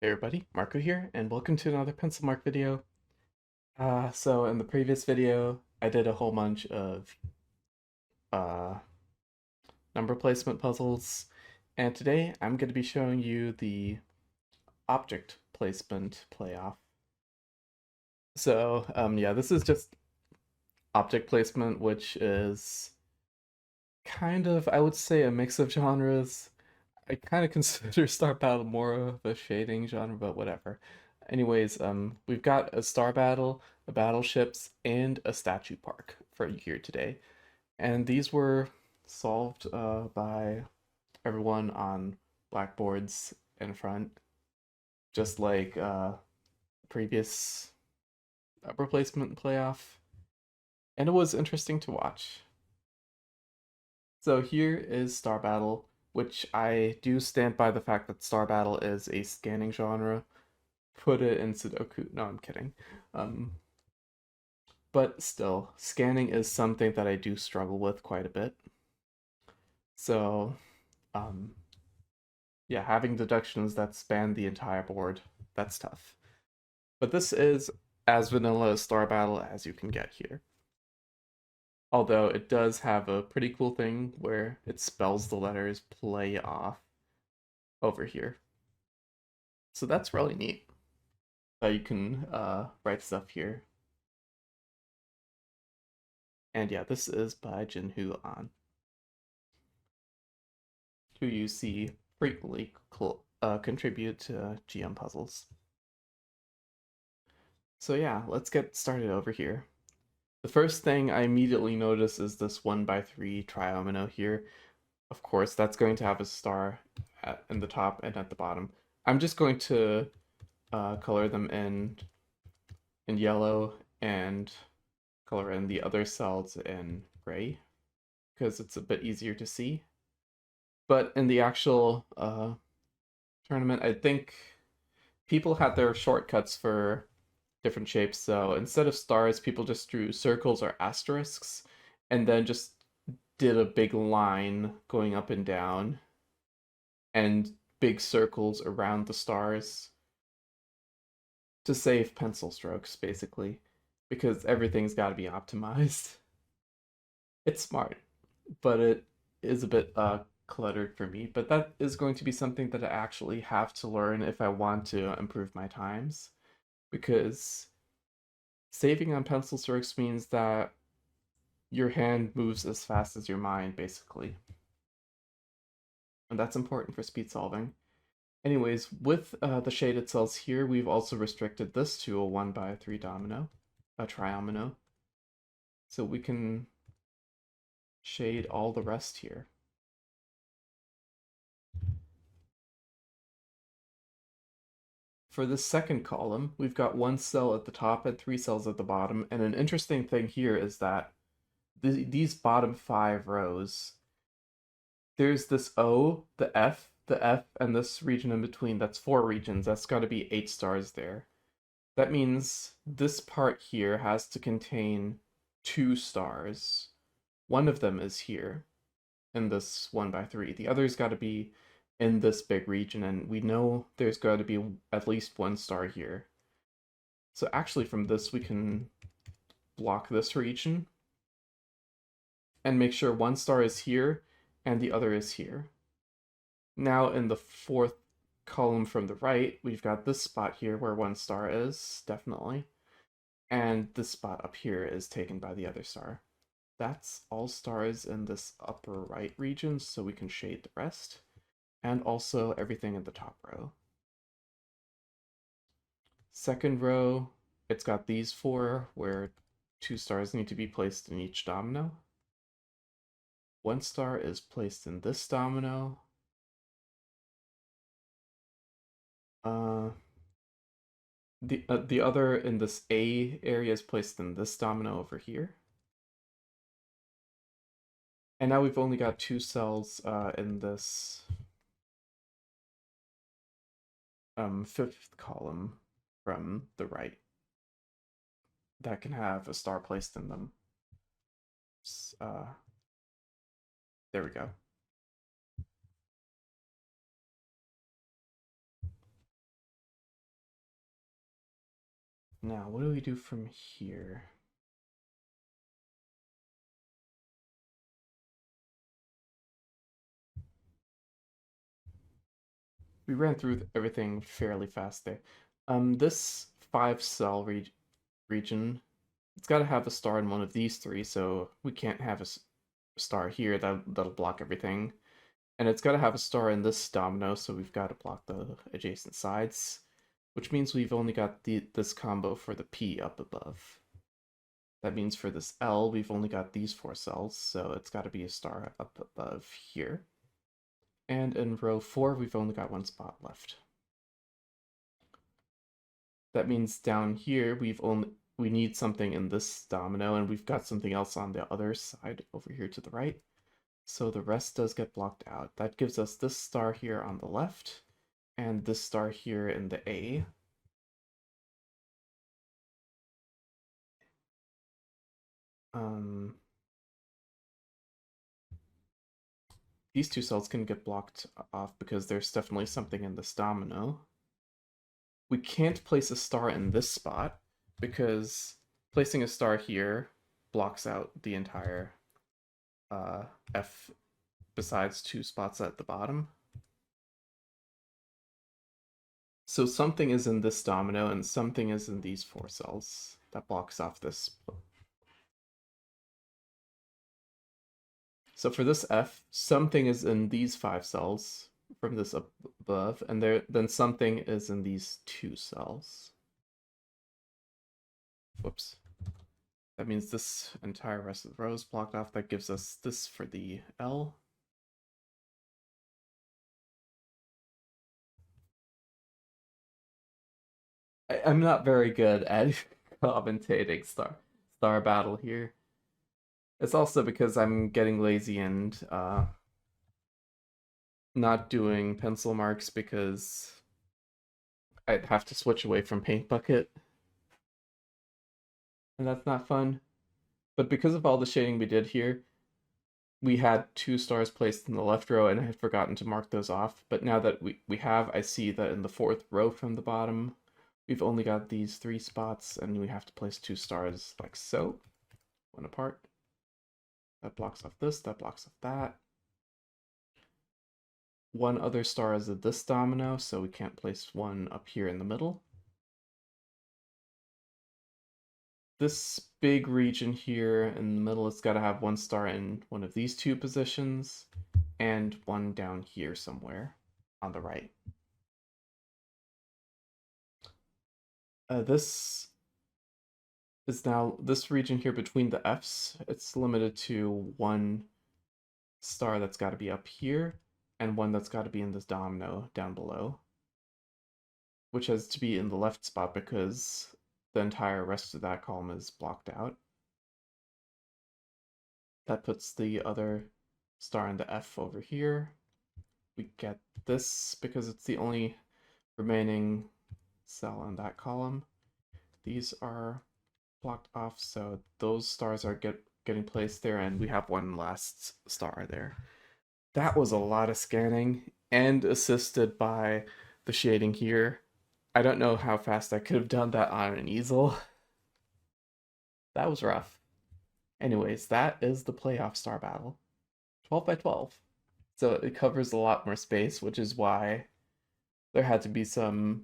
Hey everybody, Marco here, and welcome to another pencil mark video. So in the previous video, I did a whole bunch of uh, number placement puzzles, and today I'm going to be showing you the object placement playoff. So yeah, this is just object placement, which is kind of, I would say, a mix of genres. I kind of consider Star Battle more of a shading genre, but whatever. Anyways, we've got a Star Battle, a Battleships, and a Statue Park for here today. And these were solved by everyone on blackboards in front, just like previous replacement playoff. And it was interesting to watch. So here is Star Battle, which I do stand by the fact that Star Battle is a scanning genre. Put it in Sudoku. No, I'm kidding. Um, but still, scanning is something that I do struggle with quite a bit. So, um, yeah, having deductions that span the entire board, that's tough. But this is as vanilla a Star Battle as you can get here. Although it does have a pretty cool thing where it spells the letters play off over here. So that's really neat. You can write stuff here. And yeah, this is by Jinhu An, who you see frequently contribute to GM puzzles. So yeah, let's get started over here. The first thing I immediately notice is this 1x3 triomino here. Of course, that's going to have a star in the top and at the bottom. I'm just going to color them in yellow and color in the other cells in gray because it's a bit easier to see. But in the actual tournament, I think people had their shortcuts for different shapes. So instead of stars, people just drew circles or asterisks and then just did a big line going up and down and big circles around the stars to save pencil strokes, basically, because everything's got to be optimized. It's smart, but it is a bit cluttered for me. But that is going to be something that I actually have to learn if I want to improve my times, because saving on pencil strokes means that your hand moves as fast as your mind, basically. And that's important for speed solving. Anyways, with the shaded cells here, we've also restricted this to a 1x3 domino, a triomino. So we can shade all the rest here. For this second column, we've got one cell at the top and three cells at the bottom. And an interesting thing here is that these bottom 5 rows, there's this O, the F, and this region in between. That's 4 regions. That's got to be 8 stars there. That means this part here has to contain 2 stars. One of them is here in this 1x3. The other's got to be in this big region, and we know there's got to be at least 1 star here. So actually from this we can block this region and make sure 1 star is here and the other is here. Now in the fourth column from the right, we've got this spot here where 1 star is, definitely. And this spot up here is taken by the other star. That's all stars in this upper right region, so we can shade the rest. And also everything in the top row. Second row, it's got these 4 where 2 stars need to be placed in each domino. 1 star is placed in this domino. Uh, the other in this A area is placed in this domino over here. And now we've only got 2 cells in this fifth column from the right that can have a star placed in them. Uh, there we go. Now, what do we do from here? We ran through everything fairly fast there. This 5-cell region, it's got to have a star in one of these three, so we can't have a star here. That'll block everything. And it's got to have a star in this domino, so we've got to block the adjacent sides, which means we've only got this combo for the P up above. That means for this L, we've only got these 4 cells, so it's got to be a star up above here. And in row 4, we've only got 1 spot left. That means down here, we need something in this domino, and we've got something else on the other side over here to the right. So the rest does get blocked out. That gives us this star here on the left, and this star here in the A. These 2 cells can get blocked off because there's definitely something in this domino. We can't place a star in this spot because placing a star here blocks out the entire F besides 2 spots at the bottom. So something is in this domino and something is in these 4 cells that blocks off this. So for this F, something is in these 5 cells from this above, and then something is in these 2 cells. Whoops. That means this entire rest of the row is blocked off. That gives us this for the L. I'm not very good at commentating Star Battle here. It's also because I'm getting lazy and not doing pencil marks because I'd have to switch away from Paint Bucket. And that's not fun. But because of all the shading we did here, we had 2 stars placed in the left row and I had forgotten to mark those off. But now that we have, I see that in the 4th row from the bottom, we've only got these 3 spots and we have to place 2 stars like so, 1 apart. That blocks off this, that blocks off that. 1 other star is at this domino, so we can't place 1 up here in the middle. This big region here in the middle, it's got to have 1 star in one of these 2 positions, and 1 down here somewhere on the right. This is now this region here between the Fs. It's limited to 1 star that's got to be up here, and 1 that's got to be in this domino down below, which has to be in the left spot because the entire rest of that column is blocked out. That puts the other star in the F over here. We get this because it's the only remaining cell in that column. These are blocked off, so those stars are getting placed there, and we have 1 last star there. That was a lot of scanning and assisted by the shading here. I don't know how fast I could have done that on an easel. That was rough. Anyways, that is the playoff star battle. 12 by 12. So it covers a lot more space, which is why there had to be some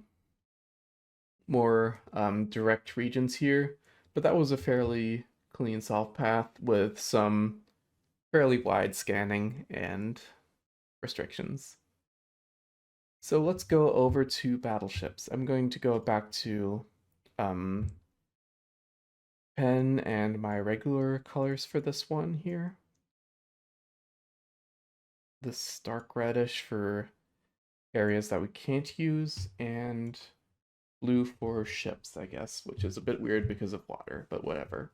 more direct regions here. But that was a fairly clean solve path with some fairly wide scanning and restrictions. So let's go over to Battleships. I'm going to go back to pen and my regular colors for this one here. This dark reddish for areas that we can't use, and blue for ships, I guess, which is a bit weird because of water, but whatever.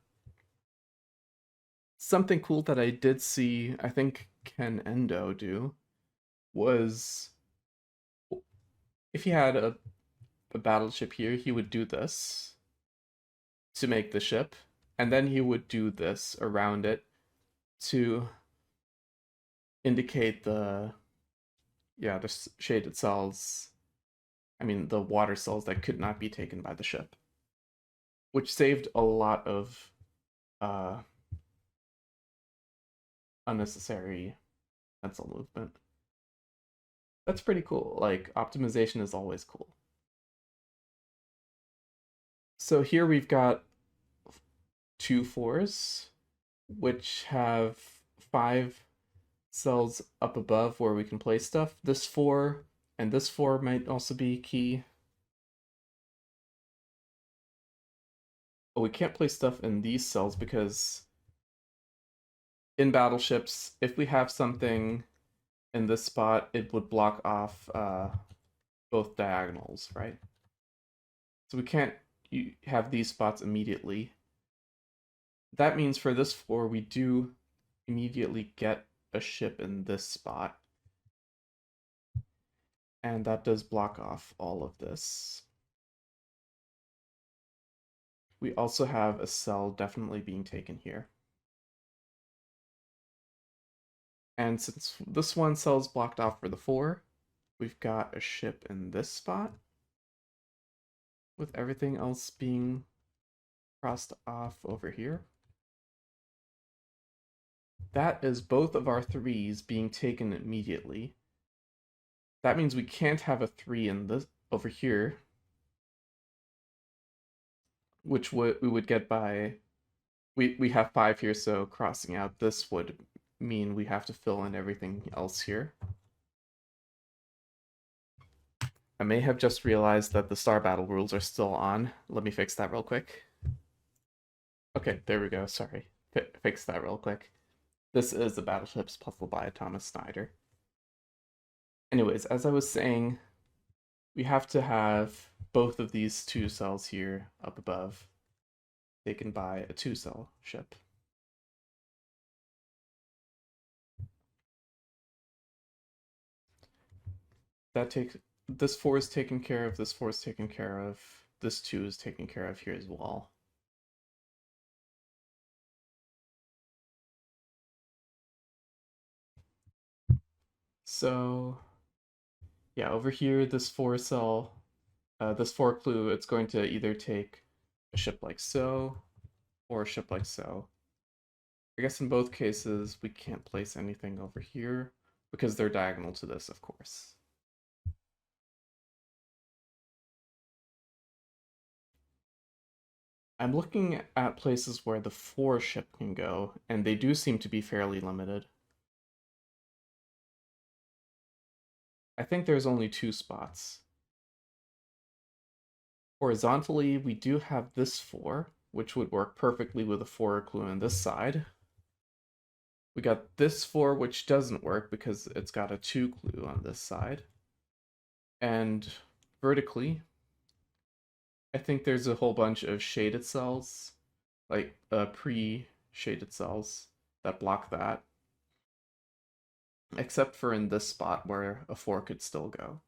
Something cool that I did see, I think Ken Endo do, was if he had a battleship here, he would do this to make the ship, and then he would do this around it to indicate the shaded cells, I mean the water cells that could not be taken by the ship. which saved a lot of unnecessary pencil movement. That's pretty cool. Like, optimization is always cool. So here we've got 2 4s, which have 5 cells up above where we can place stuff. This 4 and this 4 might also be key. But we can't place stuff in these cells because in battleships, if we have something in this spot, it would block off both diagonals, right? So we can't have these spots immediately. That means for this floor, we do immediately get a ship in this spot. And that does block off all of this. We also have a cell definitely being taken here. And since this one cell is blocked off for the 4, we've got a ship in this spot, with everything else being crossed off over here. That is both of our 3s being taken immediately. That means we can't have a 3 in this over here, which we would get by we have 5 here, so crossing out this would mean we have to fill in everything else here. I may have just realized that the star battle rules are still on. Let me fix that real quick. Okay, there we go. Sorry. Fix that real quick. This is the Battleships puzzle by Thomas Snyder. Anyways, as I was saying, we have to have both of these 2 cells here up above taken by a 2-cell ship. That takes this 4 is taken care of, this 4 is taken care of, this 2 is taken care of here as well. So yeah, over here, this 4-cell, this 4 clue, it's going to either take a ship like so, or a ship like so. I guess in both cases, we can't place anything over here, because they're diagonal to this, of course. I'm looking at places where the 4 ship can go, and they do seem to be fairly limited. I think there's only 2 spots. Horizontally, we do have this 4, which would work perfectly with a 4 clue on this side. We got this 4, which doesn't work because it's got a 2 clue on this side. And vertically, I think there's a whole bunch of shaded cells, like pre-shaded cells, that block that. Except for in this spot where a 4 could still go.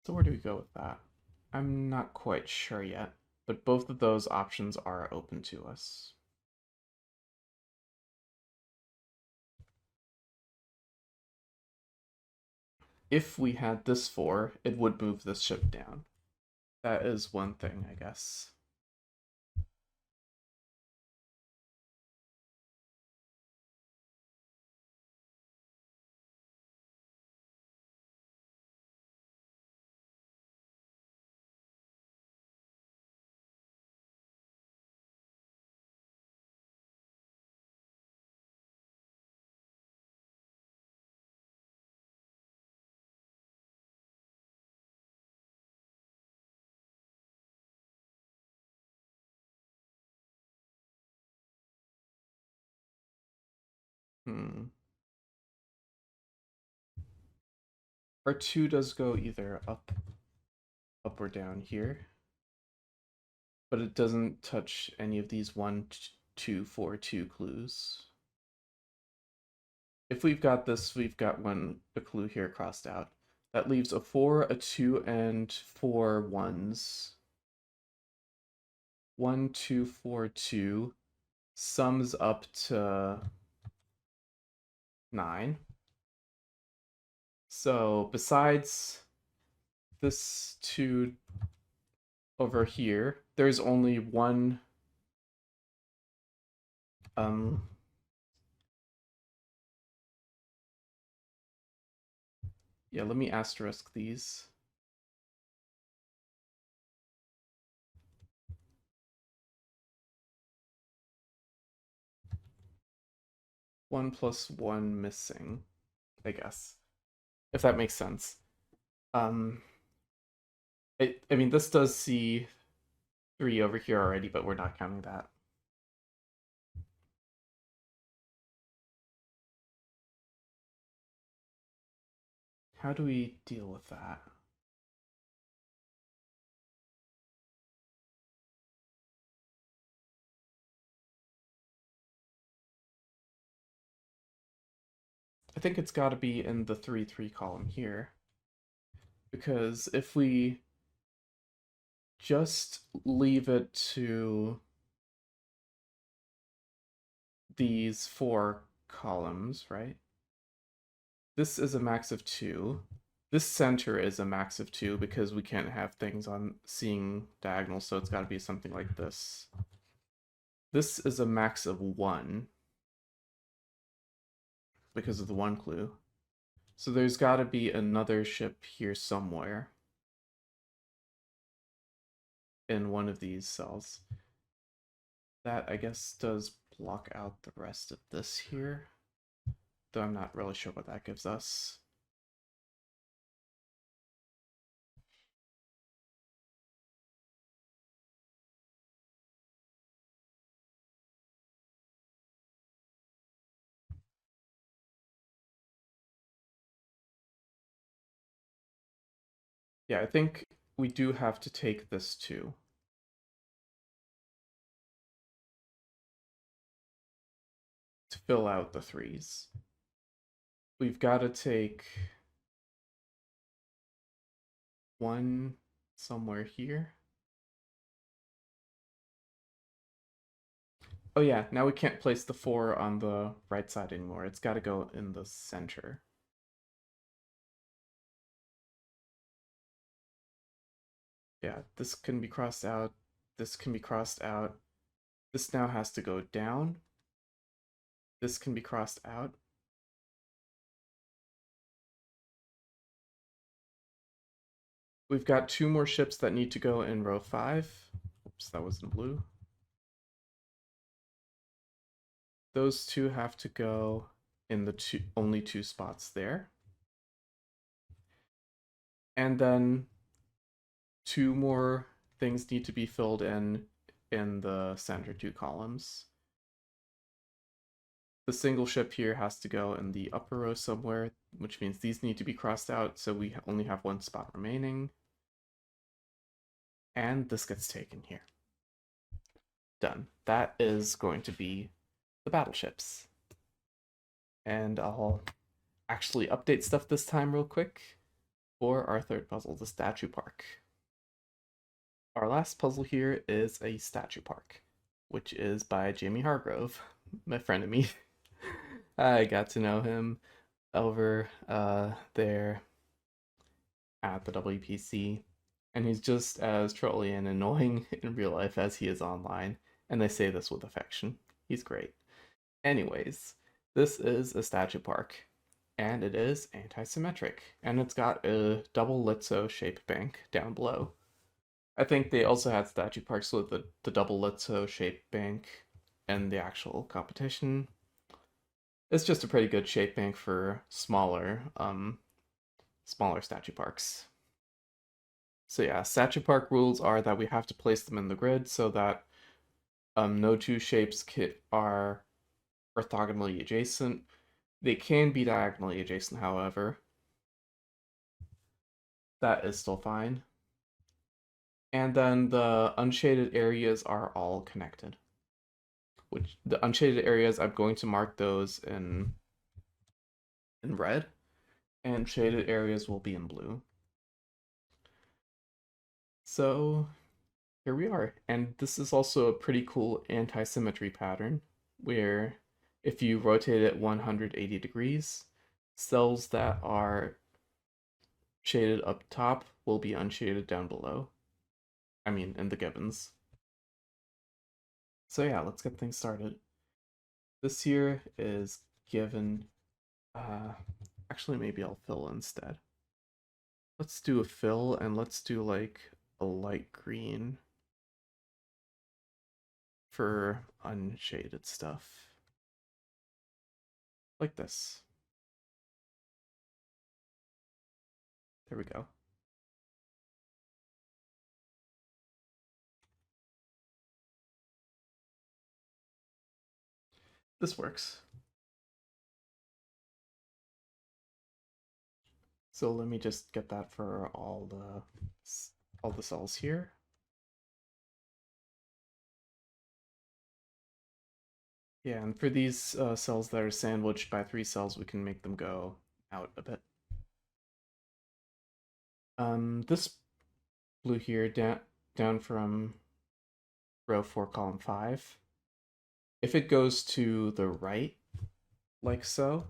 So where do we go with that? I'm not quite sure yet, but both of those options are open to us. If we had this 4, it would move this ship down. That is one thing, I guess. R2 does go either up or down here, but it doesn't touch any of these 1, 2, 4, 2 clues. If we've got this, we've got a clue here crossed out. That leaves a 4, a 2, and 4 1s. 1, 2, 4, 2 sums up to 9. So besides this 2 over here, there's only one yeah, let me asterisk these. One plus one missing, I guess, if that makes sense. Um, I mean, this does see 3 over here already, but we're not counting that. How do we deal with that? I think it's got to be in the 3-3 column here. Because if we just leave it to these 4 columns, right? This is a max of 2. This center is a max of 2 because we can't have things on seeing diagonals, so it's got to be something like this. This is a max of 1 because of the 1 clue. So there's got to be another ship here somewhere in one of these cells. That, I guess, does block out the rest of this here, though I'm not really sure what that gives us. Yeah, I think we do have to take this too. To fill out the 3s. We've got to take 1 somewhere here. Oh yeah, now we can't place the 4 on the right side anymore. It's got to go in the center. Yeah, this can be crossed out. This can be crossed out. This now has to go down. This can be crossed out. We've got 2 more ships that need to go in row 5. Oops, that was in blue. Those 2 have to go in the only 2 spots there. And then 2 more things need to be filled in the center 2 columns. The single ship here has to go in the upper row somewhere, which means these need to be crossed out, so we only have 1 spot remaining. And this gets taken here. Done. That is going to be the battleships. And I'll actually update stuff this time real quick for our 3rd puzzle, the statue park. Our last puzzle here is a statue park, which is by Jamie Hargrove, my friend of me. I got to know him over there at the WPC, and he's just as trolly and annoying in real life as he is online, and I say this with affection. He's great. Anyways, this is a statue park, and it is anti-symmetric, and it's got a double litso shape bank down below. I think they also had statue parks with the double litso shape bank and the actual competition. It's just a pretty good shape bank for smaller statue parks. So yeah, statue park rules are that we have to place them in the grid so that no 2 shapes are orthogonally adjacent. They can be diagonally adjacent, however. That is still fine. And then the unshaded areas are all connected. Which the unshaded areas, I'm going to mark those in red, and shaded areas will be in blue. So here we are. And this is also a pretty cool anti-symmetry pattern where if you rotate it 180 degrees, cells that are shaded up top will be unshaded down below. I mean, in the givens. So yeah, let's get things started. This here is given, actually maybe I'll fill instead. Let's do a fill and let's do like a light green for unshaded stuff. Like this. There we go. This works. So let me just get that for all the cells here. Yeah, and for these cells that are sandwiched by 3 cells, we can make them go out a bit. This blue here down from row 4, column 5. If it goes to the right, like so,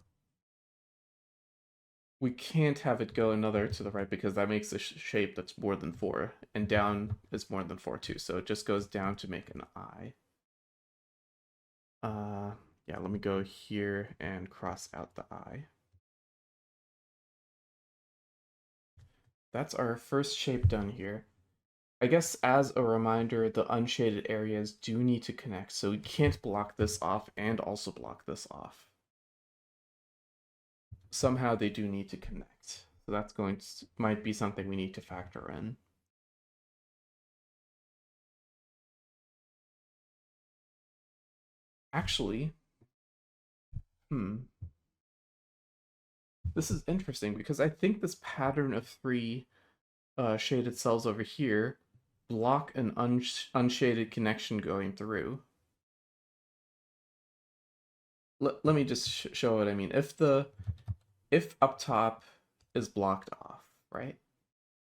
we can't have it go another to the right because that makes a shape that's more than 4, and down is more than 4 too, so it just goes down to make an eye. Yeah, let me go here and cross out the eye. That's our first shape done here. I guess as a reminder, the unshaded areas do need to connect, so we can't block this off and also block this off. Somehow they do need to connect. So that's might be something we need to factor in. Actually, this is interesting because I think this pattern of 3 shaded cells over here block an unshaded connection going through. Let me just show what I mean. If up top is blocked off, right?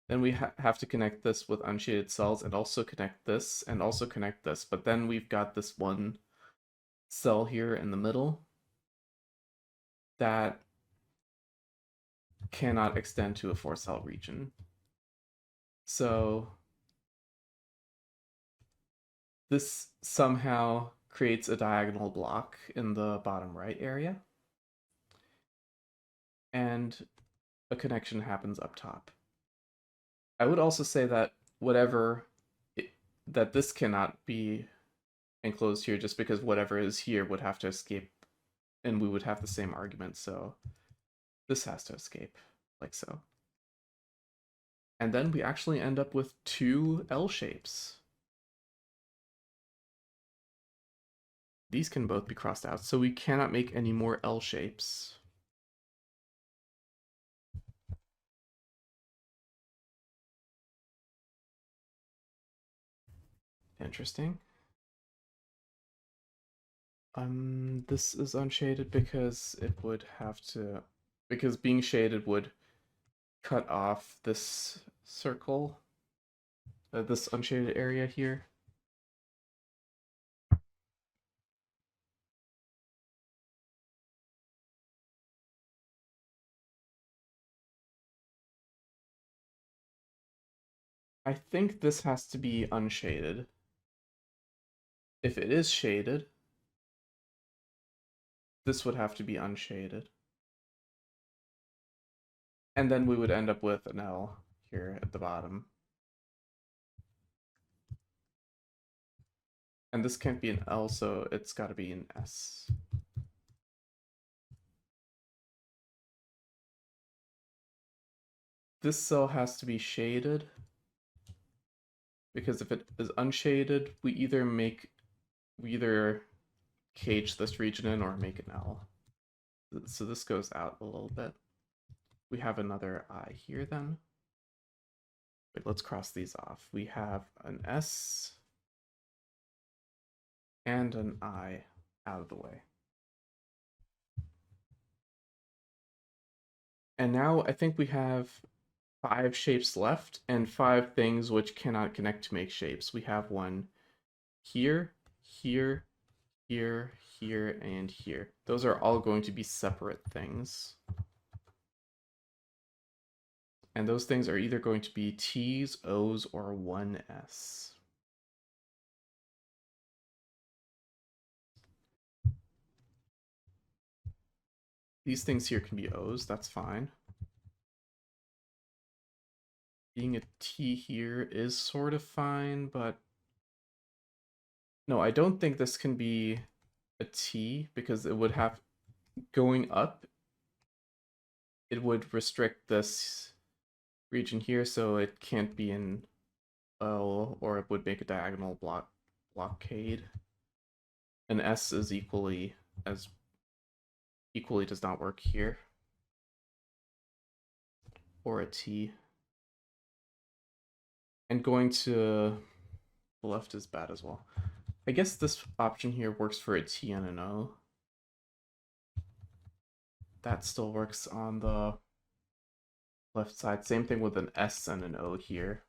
Then we have to connect this with unshaded cells and also connect this and also connect this. But then we've got this one cell here in the middle that cannot extend to a 4-cell region. So this somehow creates a diagonal block in the bottom right area. And a connection happens up top. I would also say that that this cannot be enclosed here just because whatever is here would have to escape and we would have the same argument, so this has to escape, like so. And then we actually end up with 2 L shapes. These can both be crossed out, so we cannot make any more L shapes. Interesting. This is unshaded because it would have to, because being shaded would cut off this circle, this unshaded area here. I think this has to be unshaded. If it is shaded, this would have to be unshaded. And then we would end up with an L here at the bottom. And this can't be an L, so it's got to be an S. This cell has to be shaded, because if it is unshaded, we either cage this region in or make an L. So this goes out a little bit. We have another I here then. Wait, let's cross these off. We have an S and an I out of the way. And now I think we have 5 shapes left and 5 things which cannot connect to make shapes. We have one here, here, here, here, and here. Those are all going to be separate things. And those things are either going to be T's, O's, or 1S. These things here can be O's, that's fine. Being a T here is sort of fine, but no, I don't think this can be a T because it would have, going up, it would restrict this region here, so it can't be an O, or it would make a diagonal blockade. An S is equally does not work here. Or a T. And going to the left is bad as well. I guess this option here works for a T and an O. That still works on the left side. Same thing with an S and an O here.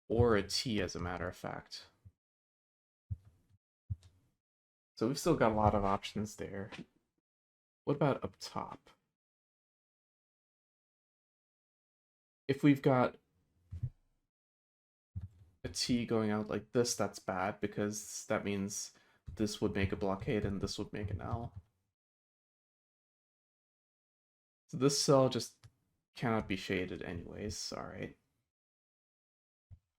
Or a T, as a matter of fact. So we've still got a lot of options there. What about up top? If we've got a T going out like this, that's bad because that means this would make a blockade and this would make an L. So this cell just cannot be shaded anyways, alright.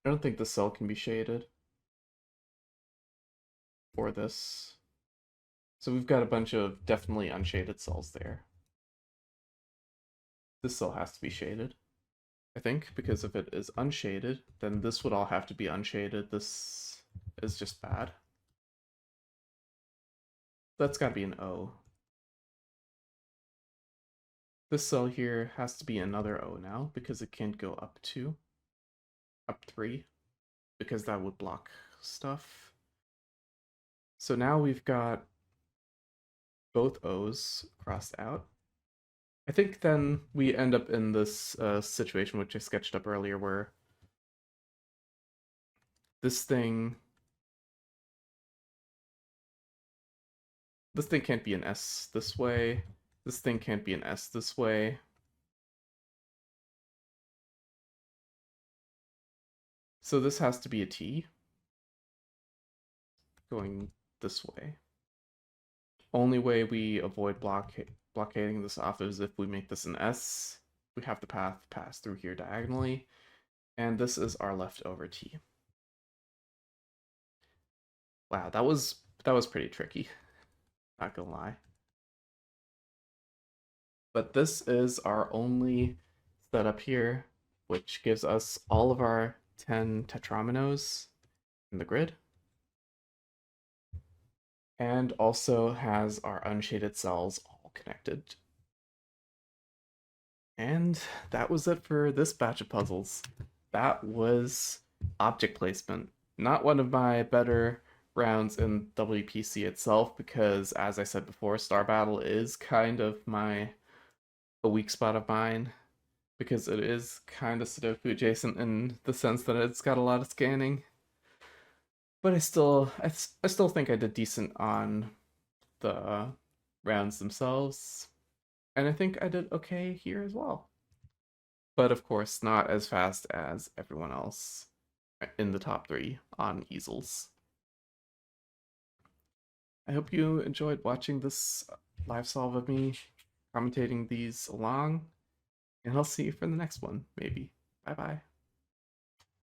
I don't think the cell can be shaded for this. So we've got a bunch of definitely unshaded cells there. This cell has to be shaded, I think, because if it is unshaded, then this would all have to be unshaded. This is just bad. That's gotta be an O. This cell here has to be another O now, because it can't go up 2. Up 3, because that would block stuff. So now we've got both O's crossed out. I think then we end up in this situation which I sketched up earlier where this thing can't be an S this way, this thing can't be an S this way. So this has to be a T going this way. Only way we avoid blockading this off is if we make this an S. We have the path pass through here diagonally, and this is our leftover T. Wow, that was pretty tricky, not gonna lie. But this is our only setup here, which gives us all of our 10 tetrominoes in the grid, and also has our unshaded cells all connected. And that was it for this batch of puzzles. That was object placement. Not one of my better rounds in WPC itself, because as I said before, Star Battle is kind of a weak spot of mine, because it is kind of Sudoku adjacent in the sense that it's got a lot of scanning. But I still think I did decent on the rounds themselves, and I think I did okay here as well. But of course, not as fast as everyone else in the top 3 on easels. I hope you enjoyed watching this live solve of me commentating these along, and I'll see you for the next one, maybe. Bye-bye.